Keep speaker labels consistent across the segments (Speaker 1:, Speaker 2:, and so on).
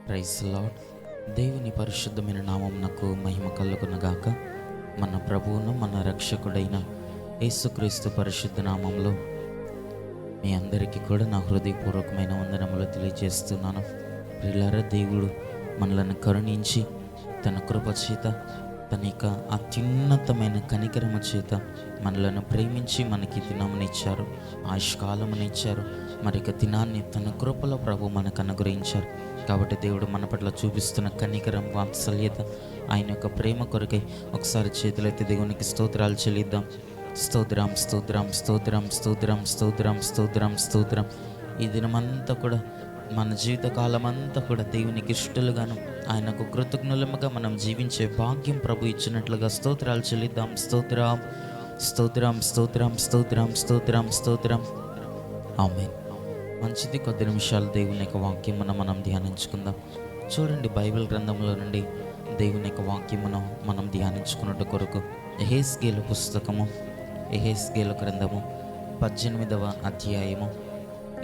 Speaker 1: Praise lord. దేవుని పరిశుద్ధమైన నామమునకు మహిమ కలుగునగాక. మన ప్రభువును మన రక్షకుడైన యేసుక్రీస్తు పరిశుద్ధ నామంలో మీ అందరికీ కూడా నా హృదయపూర్వకమైన వందనములు తెలియజేస్తున్నాను. ప్రియులారా, దేవుడు మనలను కరుణించి తన కృప చేత, తన యొక్క అత్యున్నతమైన కనికరము చేత మనలను ప్రేమించి మనకి దినమునిచ్చారు, ఆయుష్కాలమునిచ్చారు. మరి ఇక దినాన్ని తన కృపలో ప్రభు మనకు అనుగ్రహించారు. కాబట్టి దేవుడు మన పట్ల చూపిస్తున్న కనికరం, వాత్సల్యత, ఆయన యొక్క ప్రేమ కొరకై ఒకసారి చేతులైతే దేవునికి స్తోత్రాలు చెల్లిద్దాం. స్తోత్రం, స్తోత్రం, స్తోత్రం, స్తోత్రం, స్తోత్రం, స్తోత్రం, స్తోత్రం. ఈ దినమంతా కూడా, మన జీవితకాలం అంతా కూడా దేవునికి ఇష్టలుగాను, ఆయనకు కృతజ్ఞులముగా మనం జీవించే భాగ్యం ప్రభు ఇచ్చినట్లుగా స్తోత్రాలు చెల్లిద్దాం. స్తోత్రం, స్తోత్రం, స్తోత్రం, స్తోత్రం, స్తోత్రం, స్తోత్రం. ఆమేన్. మంచిది. కొద్ది నిమిషాలు దేవుని యొక్క వాక్యం మనం ధ్యానించుకుందాం. చూడండి, బైబిల్ గ్రంథంలో నుండి దేవుని యొక్క వాక్యమును మనం ధ్యానించుకున్నట్టు కొరకు యెహెజ్కేలు పుస్తకము, యెహెజ్కేలు గ్రంథము 18వ అధ్యాయము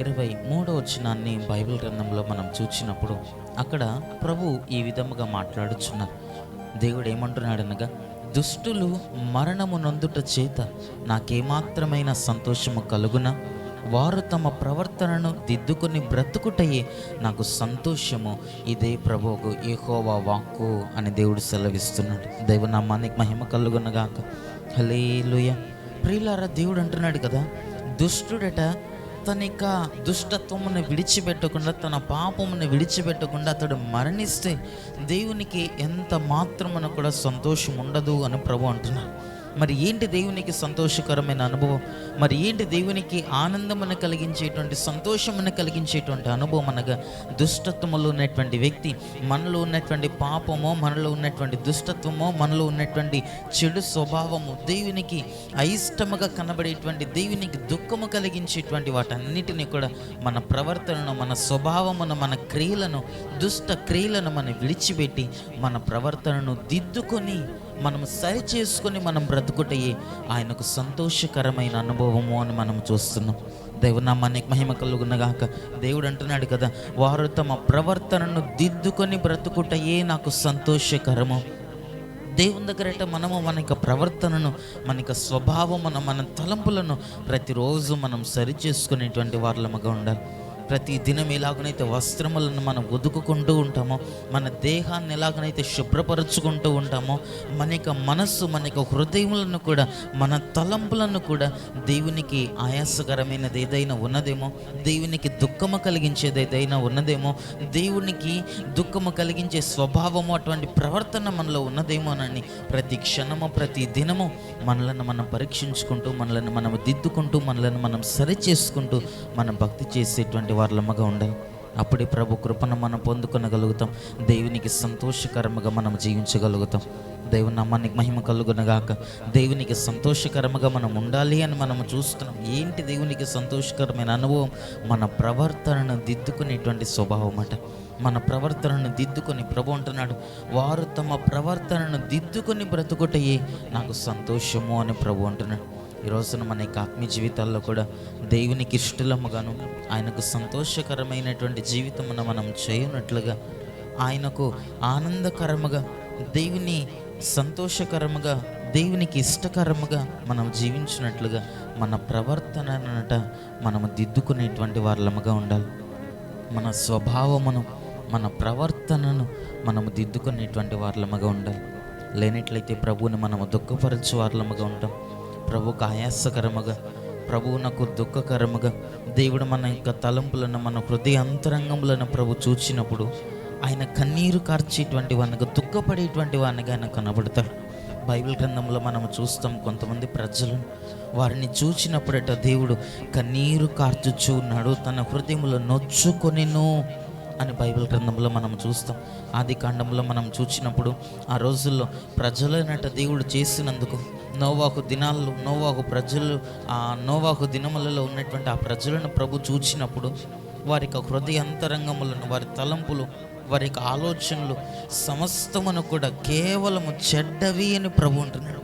Speaker 1: 23వ వచనాన్ని బైబిల్ గ్రంథంలో మనం చూచినప్పుడు అక్కడ ప్రభు ఈ విధముగా మాట్లాడుచున్నారు. దేవుడు ఏమంటున్నాడనగా, దుష్టులు మరణము నొందుట చేత నాకేమాత్రమైన సంతోషము కలుగునా? వారు తమ ప్రవర్తనను దిద్దుకొని బ్రతుకుటయే నాకు సంతోషము. ఇదే ప్రభువుకు యెహోవా వాక్కు అని దేవుడు సెలవిస్తున్నాడు. దైవనామానికి మహిమ కలుగునగాక. హల్లెలూయా. ప్రియులారా, దేవుడు అంటున్నాడు కదా, దుష్టుడట తన యొక్క దుష్టత్వమును విడిచిపెట్టకుండా, తన పాపమును విడిచిపెట్టకుండా అతడు మరణిస్తే దేవునికి ఎంత మాత్రమున కూడా సంతోషం ఉండదు అని ప్రభు అంటున్నాడు. మరి ఏంటి దేవునికి సంతోషకరమైన అనుభవం? మరి ఏంటి దేవునికి ఆనందమును కలిగించేటువంటి, సంతోషమును కలిగించేటువంటి అనుభవం అనగా, దుష్టత్వములో ఉన్నటువంటి వ్యక్తి, మనలో ఉన్నటువంటి పాపమో, మనలో ఉన్నటువంటి దుష్టత్వమో, మనలో ఉన్నటువంటి చెడు స్వభావము, దేవునికి అయిష్టముగా కనబడేటువంటి, దేవునికి దుఃఖము కలిగించేటువంటి వాటన్నిటిని కూడా, మన ప్రవర్తనను, మన స్వభావమును, మన క్రియలను, దుష్ట క్రియలను మనం విడిచిపెట్టి మన ప్రవర్తనను దిద్దుకొని మనం సరి చేసుకొని మనం బ్రతుకుటయే ఆయనకు సంతోషకరమైన అనుభవము అని మనం చూస్తున్నాం. దైవనామానికి మహిమ కలుగునగాక. దేవుడు అంటున్నాడు కదా, వారు తమ ప్రవర్తనను దిద్దుకొని బ్రతుకుటయే నాకు సంతోషకరము. దేవుని దగ్గరట మనము మన యొక్క ప్రవర్తనను, మన యొక్క స్వభావమును, మన తలంపులను ప్రతిరోజు మనం సరి చేసుకునేటువంటి వారముగా ఉండాలి. ప్రతి దినం ఎలాగనైతే వస్త్రములను మనం ఒదుకుకుంటూ ఉంటామో, మన దేహాన్ని ఎలాగనైతే శుభ్రపరుచుకుంటూ ఉంటామో, మన యొక్క మనస్సు, మన యొక్క హృదయములను కూడా, మన తలంపులను కూడా దేవునికి ఆయాసకరమైనది ఏదైనా ఉన్నదేమో, దేవునికి దుఃఖము కలిగించేది ఏదైనా ఉన్నదేమో, దేవునికి దుఃఖము కలిగించే స్వభావము, అటువంటి ప్రవర్తన మనలో ఉన్నదేమోనని ప్రతి క్షణము, ప్రతి దినము మనలను మనం పరీక్షించుకుంటూ, మనలను మనం దిద్దుకుంటూ, మనలను మనం సరి చేసుకుంటూ మనం భక్తి చేసేటువంటి వారలమ్మగా ఉండాలి. అప్పుడే ప్రభు కృపను మనం పొందుకొనగలుగుతాం. దేవునికి సంతోషకరముగా మనం జీవించగలుగుతాం. దేవుని నామానికి మహిమ కలుగునగాక. దేవునికి సంతోషకరముగా మనం ఉండాలి అని మనం చూస్తున్నాం. ఏంటి దేవునికి సంతోషకరమైన అనుభవం? మన ప్రవర్తనను దిద్దుకునేటువంటి స్వభావం అట. మన ప్రవర్తనను దిద్దుకొని, ప్రభు అంటున్నాడు, వారు తమ ప్రవర్తనను దిద్దుకొని బ్రతుకుటయే నాకు సంతోషము అని ప్రభు అంటున్నాడు. ఈ రోజున మన యొక్క ఆత్మీయ జీవితాల్లో కూడా దేవునికి ఇష్టలముగాను, ఆయనకు సంతోషకరమైనటువంటి జీవితమును మనం చేయనట్లుగా, ఆయనకు ఆనందకరముగా, దేవుని సంతోషకరముగా, దేవునికి ఇష్టకరముగా మనం జీవించినట్లుగా మన ప్రవర్తననట మనము దిద్దుకునేటువంటి వారలముగా ఉండాలి. మన స్వభావమును, మన ప్రవర్తనను మనము దిద్దుకునేటువంటి వారలముగా ఉండాలి. లేనట్లయితే ప్రభువుని మనము దుఃఖపరచు వారలముగా ఉంటాం. ప్రభువుకు ఆయాసకరముగా, ప్రభువునకు దుఃఖకరముగా, దేవుడు మన యొక్క తలంపులను, మన హృదయ అంతరంగములను ప్రభు చూచినప్పుడు ఆయన కన్నీరు కార్చేటువంటి వానిగా, దుఃఖపడేటువంటి వానిగా ఆయన కనబడతాడు. బైబిల్ గ్రంథంలో మనం చూస్తాం, కొంతమంది ప్రజలను, వారిని చూచినప్పుడట దేవుడు కన్నీరు కార్చుచు ఉన్నాడు, తన హృదయంలో నొచ్చుకొనెను అని బైబిల్ గ్రంథంలో మనం చూస్తాం. ఆది కాండంలో మనం చూచినప్పుడు ఆ రోజుల్లో ప్రజలనట దేవుడు చేసినందుకు, నోవాహు దినాల్లో నోవాహు ప్రజలు, ఆ నోవాహు దినములలో ఉన్నటువంటి ఆ ప్రజలను ప్రభు చూచినప్పుడు వారికి హృదయ అంతరంగములను, వారి తలంపులు, వారి యొక్క ఆలోచనలు సమస్తమును కూడా కేవలము చెడ్డవి అని ప్రభు అంటున్నాడు.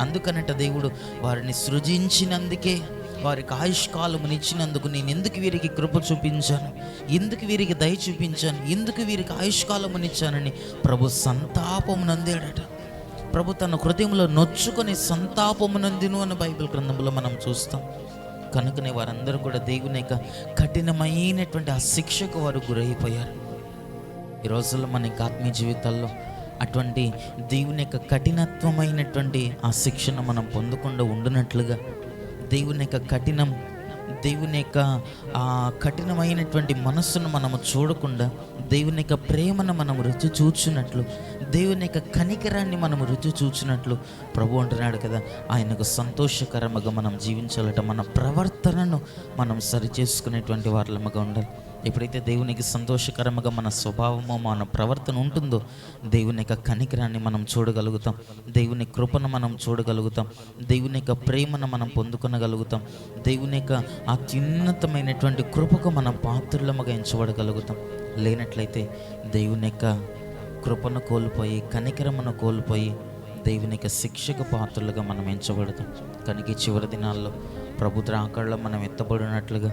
Speaker 1: అందుకనట దేవుడు వారిని సృజించినందుకే వారికి ఆయుష్కాలమును ఇచ్చినందుకు నేను ఎందుకు వీరికి కృప చూపించాను, ఎందుకు వీరికి దయ చూపించాను, ఎందుకు వీరికి ఆయుష్కాలమునిచ్చానని ప్రభు సంతాపమునందాడట. ప్రభు తన హృదయంలో నొచ్చుకొని సంతాపమునందిను అని బైబిల్ గ్రంథంలో మనం చూస్తాం. కనుకనే వారందరూ కూడా దేవుని యొక్క కఠినమైనటువంటి ఆ శిక్షకు వారు గురైపోయారు. ఈ రోజుల్లో మన యొక్క ఆత్మీయ జీవితాల్లో అటువంటి దేవుని యొక్క కఠినత్వమైనటువంటి ఆ శిక్షను మనం పొందకుండా ఉండునట్లుగా, దేవుని యొక్క ఆ కఠినమైనటువంటి మనస్సును మనము చూడకుండా దేవుని యొక్క ప్రేమను మనం రుచి చూచినట్లు, దేవుని యొక్క కనికరాన్ని మనం రుచి చూచినట్లు ప్రభు అంటున్నాడు కదా, ఆయనకు సంతోషకరముగా మనం జీవించాలట. మన ప్రవర్తనను మనం సరిచేసుకునేటువంటి వారముగా ఉండాలి. ఎప్పుడైతే దేవునికి సంతోషకరముగా మన స్వభావము, మన ప్రవర్తన ఉంటుందో దేవుని యొక్క కనికరాన్ని మనం చూడగలుగుతాం, దేవుని కృపను మనం చూడగలుగుతాం, దేవుని యొక్క ప్రేమను మనం పొందుకొనగలుగుతాం, దేవుని యొక్క అత్యున్నతమైనటువంటి కృపకు మనం పాత్రులముగా ఎంచబడగలుగుతాం. లేనట్లయితే దేవుని యొక్క కృపను కోల్పోయి, కనికరమును కోల్పోయి దేవుని యొక్క శిక్షకు పాత్రలుగా మనం ఎంచబడతాం. కనుక ఈ చివరి దినాల్లో ప్రభు రాకడలో మనం ఎత్తబడినట్లుగా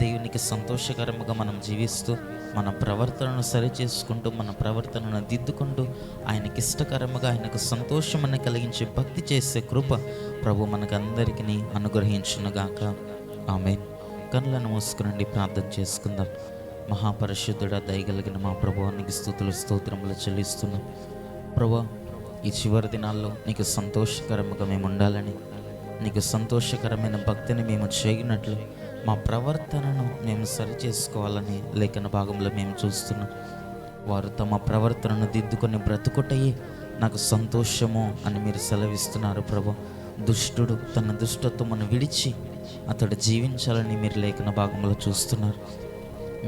Speaker 1: దేవునికి సంతోషకరముగా మనం జీవిస్తూ, మన ప్రవర్తనను సరిచేసుకుంటూ, మన ప్రవర్తనను దిద్దుకుంటూ, ఆయనకి ఇష్టకరముగా, ఆయనకు సంతోషమని కలిగించే భక్తి చేసే కృప ప్రభు మనకందరికీ అనుగ్రహించునుగాక. ఆమేన్. కనులను మూసుకునండి, ప్రార్థన చేసుకుందాం. మహాపరిశుద్ధుడా, దయగలిగిన మా ప్రభువానికి స్తుతులు స్తోత్రములు చెల్లిస్తున్నాం. ప్రభు, ఈ చివరి దినాల్లో నీకు సంతోషకరముగా మేము ఉండాలని, నీకు సంతోషకరమైన భక్తిని మేము చేయనట్లు మా ప్రవర్తనను మేము సరిచేసుకోవాలని లేఖన భాగంలో మేము చూస్తున్నాం. వారు తమ ప్రవర్తనను దిద్దుకొని బ్రతుకుటయే నాకు సంతోషము అని మీరు సెలవిస్తున్నారు ప్రభు. దుష్టుడు తన దుష్టత్వమును విడిచి అతడు జీవించాలని మీరు లేఖన భాగంలో చూస్తున్నారు.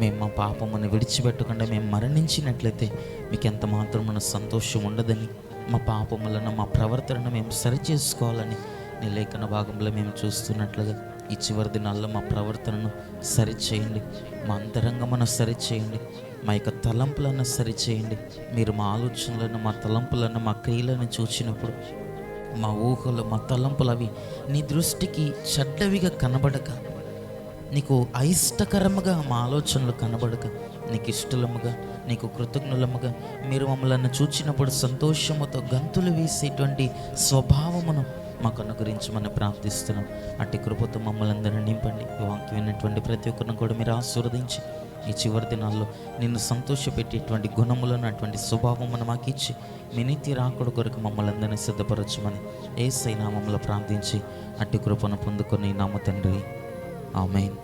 Speaker 1: మేము మా పాపమును విడిచిపెట్టకుండా మేము మరణించినట్లయితే మీకు ఎంత మాత్రమున సంతోషం ఉండదని, మా పాపములను, మా ప్రవర్తనను మేము సరిచేసుకోవాలని నీ లేఖన భాగంలో మేము చూస్తున్నట్లుగా ఈ చివరి దినాల్లో మా ప్రవర్తనను సరిచేయండి, మా అంతరంగమును సరిచేయండి, మా యొక్క తలంపులను సరిచేయండి. మీరు మా ఆలోచనలను, మా తలంపులను, మా క్రియలను చూసినప్పుడు మా ఊహలు, మా తలంపులు అవి నీ దృష్టికి చెడ్డవిగా కనబడక, నీకు అయిష్టకరముగా మా ఆలోచనలు కనబడక, నీకు ఇష్టలముగా, నీకు కృతజ్ఞులముగా మీరు మమ్మల్ని చూచినప్పుడు సంతోషముతో గంతులు వేసేటువంటి స్వభావమును మాకు అనుగ్రహించమని ప్రార్థిస్తున్నాం. అట్టి కృపతో మమ్మల్ని అందరినీ నింపండి. ఈ వాక్యం విన్నటువంటి ప్రతి ఒక్కరిని కూడా మీరు ఆశీర్వదించి ఈ చివరి దినాల్లో నిన్ను సంతోషపెట్టేటువంటి గుణములను, అటువంటి స్వభావమును మాకు ఇచ్చి మీ నీతి రాకడ కొరకు మమ్మల్ని అందరినీ సిద్ధపరచమని యేసయ్య నామములో ప్రార్థించి అట్టి కృపను పొందుకొని నామ తండ్రి. ఆమేన్.